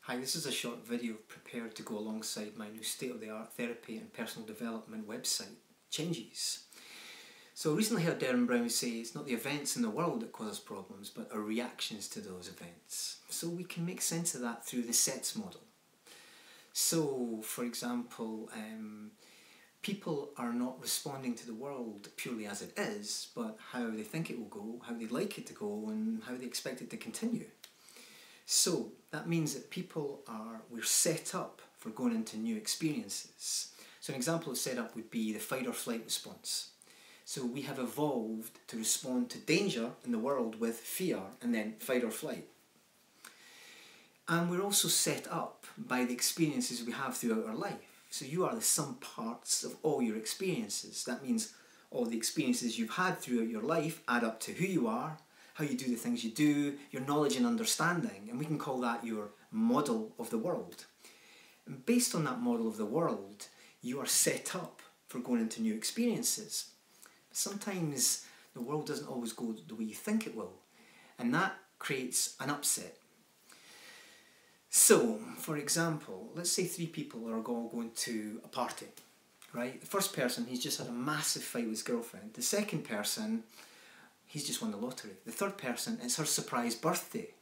Hi, this is a short video prepared to go alongside my new state-of-the-art therapy and personal development website, Changes. So I recently heard Derren Brown say it's not the events in the world that cause us problems, but our reactions to those events. So we can make sense of that through the SETS model. So, for example, people are not responding to the world purely as it is, but how they think it will go, how they'd like it to go, and how they expect it to continue. So that means that we're set up for going into new experiences. So an example of setup would be the fight or flight response. So we have evolved to respond to danger in the world with fear and then fight or flight. And we're also set up by the experiences we have throughout our life. So you are the sum parts of all your experiences. That means all the experiences you've had throughout your life add up to who you are, how you do the things you do, your knowledge and understanding, and we can call that your model of the world. And based on that model of the world, you are set up for going into new experiences. Sometimes the world doesn't always go the way you think it will, and that creates an upset. So, for example, let's say 3 people are all going to a party, right? The first person, he's just had a massive fight with his girlfriend. The second person, he's just won the lottery. The third person, it's her surprise birthday.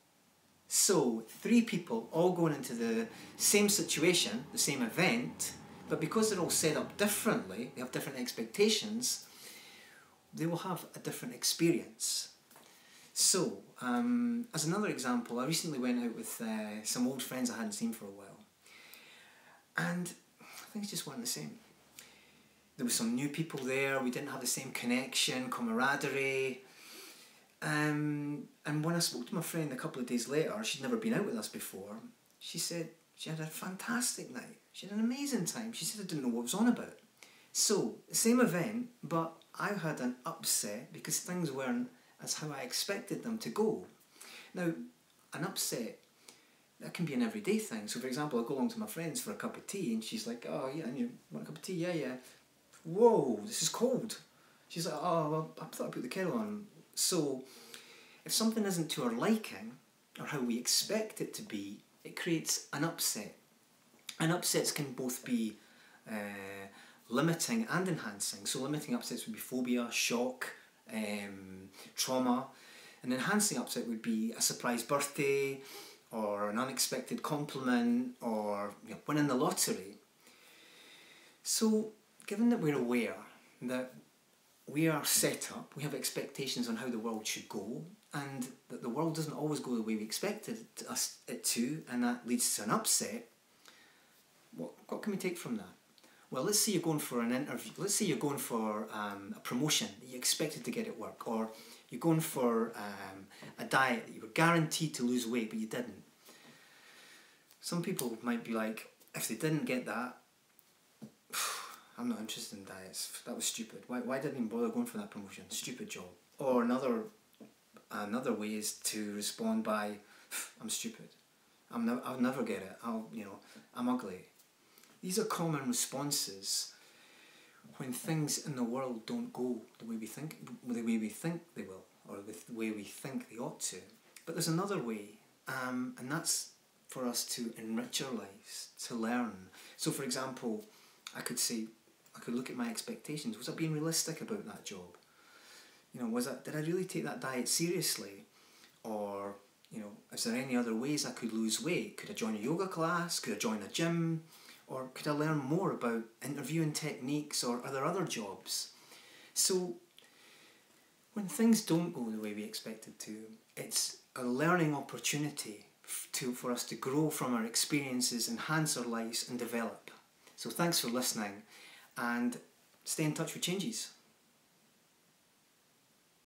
So 3 people all going into the same situation, the same event, but because they're all set up differently, they have different expectations, they will have a different experience. So, as another example, I recently went out with some old friends I hadn't seen for a while, and things just weren't the same. There were some new people there, we didn't have the same connection, camaraderie. And when I spoke to my friend a couple of days later, she'd never been out with us before, she said she had a fantastic night. She had an amazing time. She said I didn't know what it was on about. So, same event, but I had an upset because things weren't as how I expected them to go. Now, an upset, that can be an everyday thing. So, for example, I'll go along to my friends for a cup of tea and she's like, oh yeah, and you want a cup of tea? Yeah, yeah. Whoa, this is cold. She's like, oh, well, I thought I put the kettle on. So, if something isn't to our liking, or how we expect it to be, it creates an upset. And upsets can both be limiting and enhancing. So limiting upsets would be phobia, shock, trauma. An enhancing upset would be a surprise birthday, or an unexpected compliment, or winning the lottery. So, given that we're aware that we are set up, we have expectations on how the world should go, and that the world doesn't always go the way we expected it to, and that leads to an upset, what can we take from that? Well, let's say you're going for an interview, let's say you're going for a promotion that you expected to get at work, or you're going for a diet that you were guaranteed to lose weight but you didn't. Some people might be like, if they didn't get that, I'm not interested in diets, that was stupid. Why didn't I even bother going for that promotion? Stupid job. Or another way is to respond by, I'm stupid. I'll never get it. I'm ugly. These are common responses when things in the world don't go the way we think they will, or the way we think they ought to. But there's another way, and that's for us to enrich our lives, to learn. So, for example, I could look at my expectations. Was I being realistic about that job? Did I really take that diet seriously? Or, is there any other ways I could lose weight? Could I join a yoga class? Could I join a gym? Or could I learn more about interviewing techniques, or are there other jobs? So, when things don't go the way we expected to, it's a learning opportunity for us to grow from our experiences, enhance our lives and develop. So thanks for listening, and stay in touch with Changes.